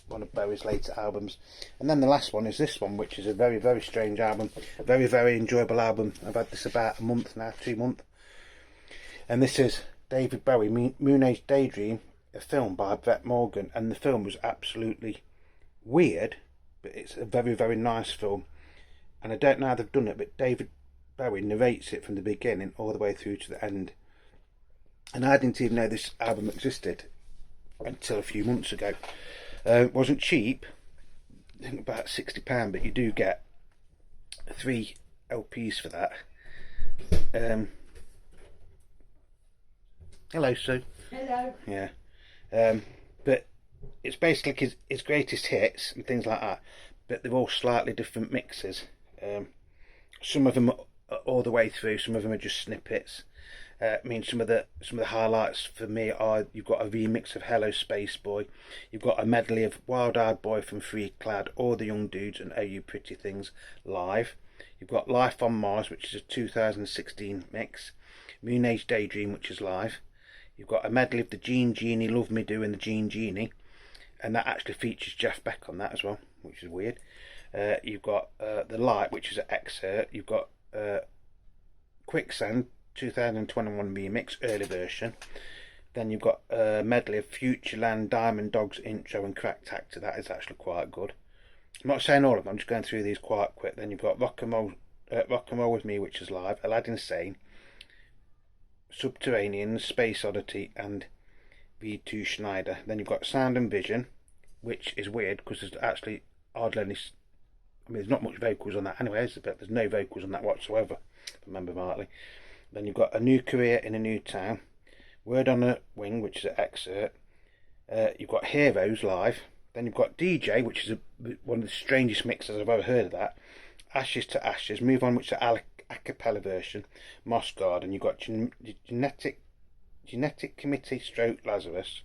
one of Bowie's later albums. And then the last one is this one, which is a very, very strange album. A very, very enjoyable album. I've had this about a month now, 2 months. And this is David Bowie, Moon Age Daydream, a film by Brett Morgan. And the film was absolutely weird, but it's a very, very nice film. And I don't know how they've done it, but David Bowie narrates it from the beginning all the way through to the end. And I didn't even know this album existed until a few months ago. It wasn't cheap, I think about £60, but you do get 3 LPs for that. Hello, Sue. Hello. Yeah. But it's basically his greatest hits and things like that, but they're all slightly different mixes. Some of them are all the way through, some of them are just snippets. I mean, some of the highlights for me are, you've got a remix of Hello Space Boy, you've got a medley of Wild Eyed Boy from Free Clad, All the Young Dudes and Oh You Pretty Things live. You've got Life on Mars, which is a 2016 mix, Moon Age Daydream, which is live. You've got a medley of the Gene Genie, Love Me Do and the Gene Genie, and that actually features Jeff Beck on that as well, which is weird. You've got The Light, which is an excerpt. You've got Quicksand 2021 remix, early version. Then you've got a medley of Futureland, Diamond Dogs intro and Crack Tactor. That is actually quite good. I'm not saying all of them, I'm just going through these quite quick. Then you've got Rock and Roll With Me, which is live, Aladdin Sane, Subterranean, Space Oddity and V2 Schneider. Then you've got Sound and Vision, which is weird because there's actually hardly any, there's not much vocals on that anyway, but there's no vocals on that whatsoever, if I remember rightly. Then you've got A New Career in a New Town, Word on a Wing, which is an excerpt. You've got Heroes live. Then you've got DJ, which is one of the strangest mixes I've ever heard of that. Ashes to Ashes, Move On, which is an a cappella version. Moss Garden. You've got Genetic Committee stroke Lazarus.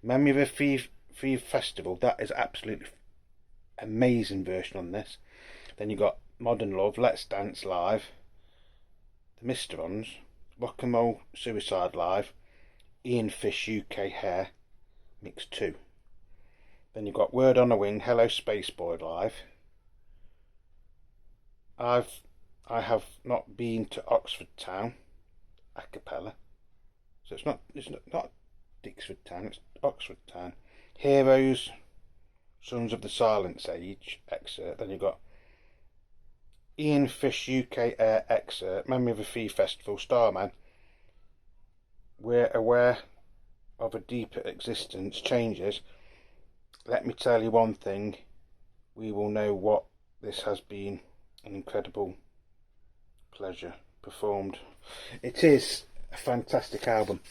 Memory of a Free Festival. That is absolutely amazing version on this. Then you've got Modern Love, Let's Dance live. The Misterons, Rock and Roll Suicide live, Ian Fish UK Hair, Mix 2. Then you've got Word on a Wing, Hello Space Boy live. I have not been to Oxford Town, a cappella. So it's not Dixford Town, it's Oxford Town. Heroes, Sons of the Silence Age, excerpt. Then you've got Ian Fish UK Air excerpt, Memory of a Free Festival, Starman. We're aware of a deeper existence, changes. Let me tell you one thing, we will know what this has been, an incredible pleasure performed. It is a fantastic album.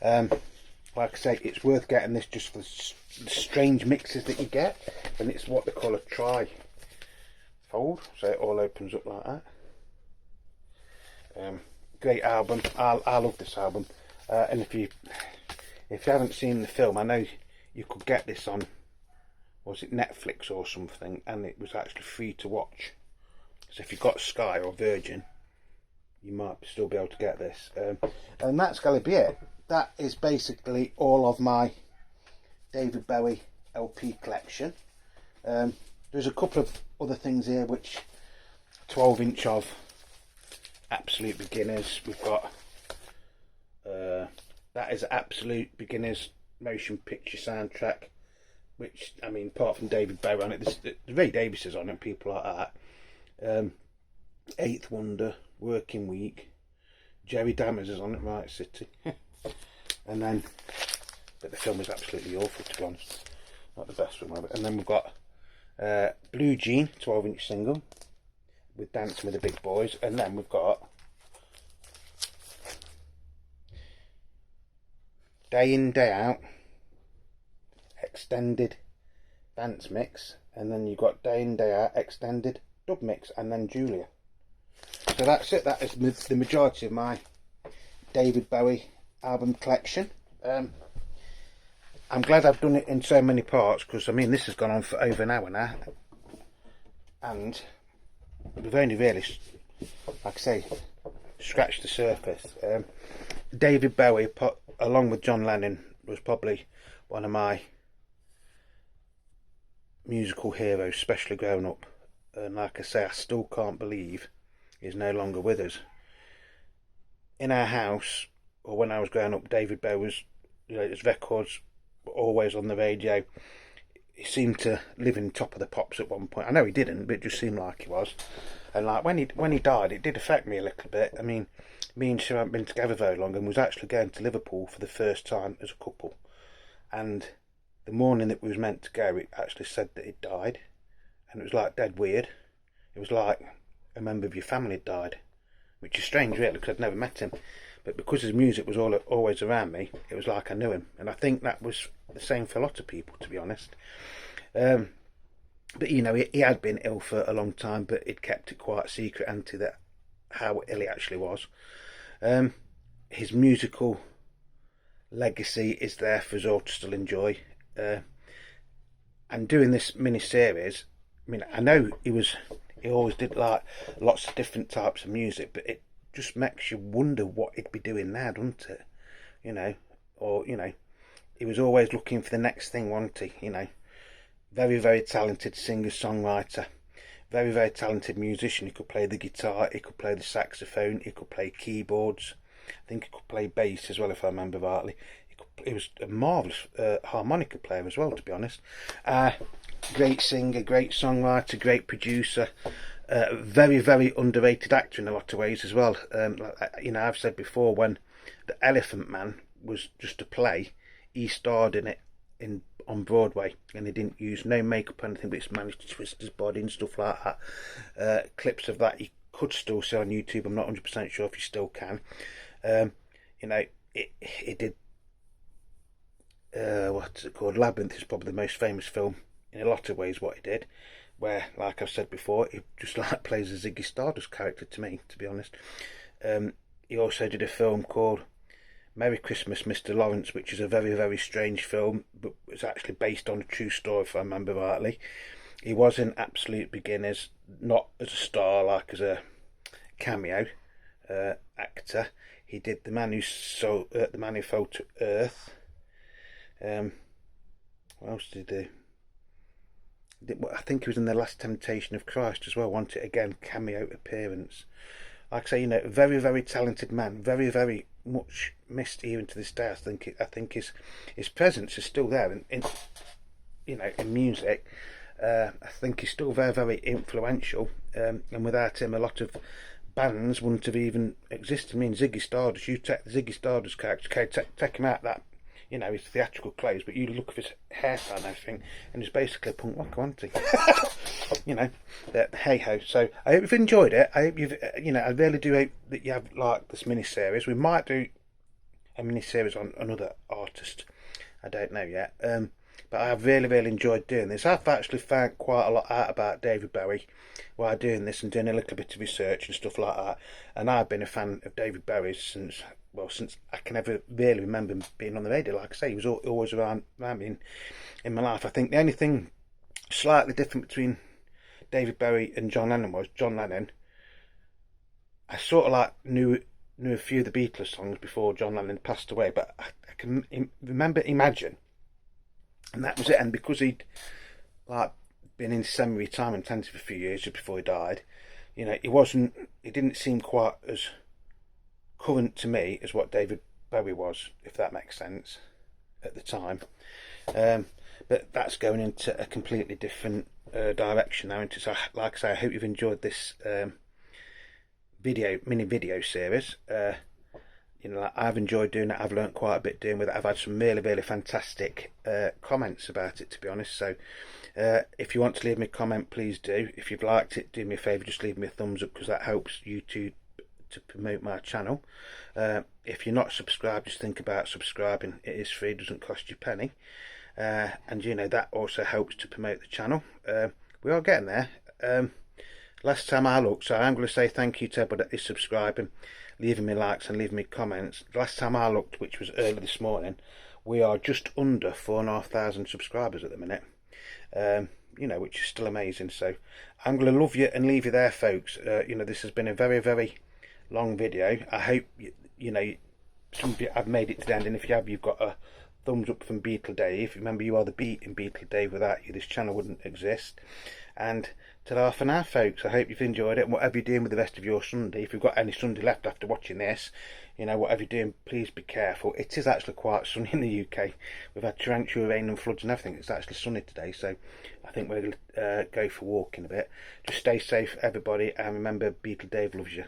Like I say, it's worth getting this just for the strange mixes that you get, and it's what they call a tri-fold, so it all opens up like that. Great album. I love this album, and if you haven't seen the film, I know you could get this on, was it Netflix or something, and it was actually free to watch. So if you've got Sky or Virgin, you might still be able to get this. And that's going to be it. That is basically all of my David Bowie LP collection. There's a couple of other things here, which 12-inch of Absolute Beginners. We've got that is Absolute Beginners motion picture soundtrack, which, I mean, apart from David Bowie on it, there's Ray Davies is on it and people like that. Eighth Wonder, Working Week, Jerry Dammers is on it, Right City. And then, but the film is absolutely awful, to be honest, not the best film ever. And then we've got Blue Jean, 12-inch single with Dancing with the Big Boys. And then we've got Day In Day Out extended dance mix. And then you've got Day In Day Out extended dub mix, and then Julia. So that's it. That is the majority of my David Bowie album collection. I'm glad I've done it in so many parts, because I mean this has gone on for over an hour now, and we've only really, like I say, scratched the surface. David Bowie, along with John Lennon, was probably one of my musical heroes, especially growing up. And like I say, I still can't believe he's no longer with us. In our house, or when I was growing up, David Bowie was, his records were always on the radio. He seemed to live in Top of the Pops at one point. I know he didn't, but it just seemed like he was. And like when he died, it did affect me a little bit. I mean, me and Sue hadn't been together very long, and was actually going to Liverpool for the first time as a couple. And the morning that we was meant to go, it actually said that he'd died, and it was like dead weird. It was like a member of your family had died, which is strange really, because I'd never met him. But because his music was always around me, it was like I knew him. And I think that was the same for a lot of people, to be honest. But you know, he had been ill for a long time, but he'd kept it quite secret, hadn't he, that how ill he actually was. His musical legacy is there for us all to still enjoy. And doing this mini-series, I mean, I know he always did like lots of different types of music, but it just makes you wonder what he'd be doing now, doesn't it? You know, or, you know, he was always looking for the next thing, wasn't he? You know, very, very talented singer-songwriter, very, very talented musician. He could play the guitar, he could play the saxophone, he could play keyboards. I think he could play bass as well, if I remember rightly. He was a marvellous harmonica player as well, to be honest. Great singer, great songwriter, great producer. Very, very underrated actor in a lot of ways as well. You know, I've said before, when The Elephant Man was just a play, he starred in it on Broadway, and he didn't use no makeup or anything, but he managed to twist his body and stuff like that. Clips of that you could still see on YouTube. I'm not 100% sure if you still can. You know, it did. What's it called? Labyrinth is probably the most famous film in a lot of ways. What he did, where, like I've said before, he just like plays a Ziggy Stardust character to me, to be honest. He also did a film called Merry Christmas, Mr. Lawrence, which is a very, very strange film, but it's actually based on a true story, if I remember rightly. He was in Absolute Beginners, not as a star, like as a cameo actor. He did The Man Who Fell to Earth. What else did he do? I think he was in The Last Temptation of Christ as well, wasn't it? Again, cameo appearance. Like I say, you know, very, very talented man, very, very much missed even to this day. I think his presence is still there in you know, in music. I think he's still very, very influential, and without him, a lot of bands wouldn't have even existed. I mean, Ziggy Stardust, you take the Ziggy Stardust character, okay, take him out that, you know, his theatrical clothes, but you look at his hairstyle and everything, and he's basically a punk rocker, isn't he? You know, hey ho. So I hope you've enjoyed it. I hope you've, you know, I really do hope that you have liked this mini series. We might do a mini series on another artist. I don't know yet. But I've really, really enjoyed doing this. I've actually found quite a lot out about David Bowie while doing this and doing a little bit of research and stuff like that. And I've been a fan of David Bowie since I can ever really remember him being on the radio. Like I say, he was always around me in my life. I think the only thing slightly different between David Bowie and John Lennon was John Lennon. I sort of like knew a few of the Beatles songs before John Lennon passed away, but I can remember Imagine. And that was it. And because he'd like been in semi-retirement for a few years just before he died, you know, he didn't seem quite as current to me as what David Bowie was, if that makes sense, at the time. But that's going into a completely different direction now. So, like I say, I hope you've enjoyed this mini video series. You know, I've enjoyed doing it. I've learnt quite a bit doing with it. I've had some really, really fantastic comments about it, to be honest. So if you want to leave me a comment, please do. If you've liked it, do me a favour, just leave me a thumbs up, because that helps YouTube to promote my channel. If you're not subscribed, just think about subscribing. It is free, doesn't cost you a penny. And you know, that also helps to promote the channel. We are getting there. last time I looked, so I'm going to say thank you to everybody that is subscribing, leaving me likes and leaving me comments. The last time I looked, which was early this morning, we are just under 4,500 subscribers at the minute. You know, which is still amazing. So I'm going to love you and leave you there, folks. You know, this has been a very, very long video. I hope you know, some of you have made it to the end, and if you have, you've got a thumbs up from Beetle Dave. Remember, you are the beat in Beetle Dave. Without you, this channel wouldn't exist. And ta-ra for now, folks. I hope you've enjoyed it, and whatever you're doing with the rest of your Sunday, if you've got any Sunday left after watching this, you know, whatever you're doing, please be careful. It is actually quite sunny in the UK. We've had torrential rain and floods and everything. It's actually sunny today, so I think we're going to go for a walk in a bit. Just stay safe, everybody, and remember, Beetle Dave loves you.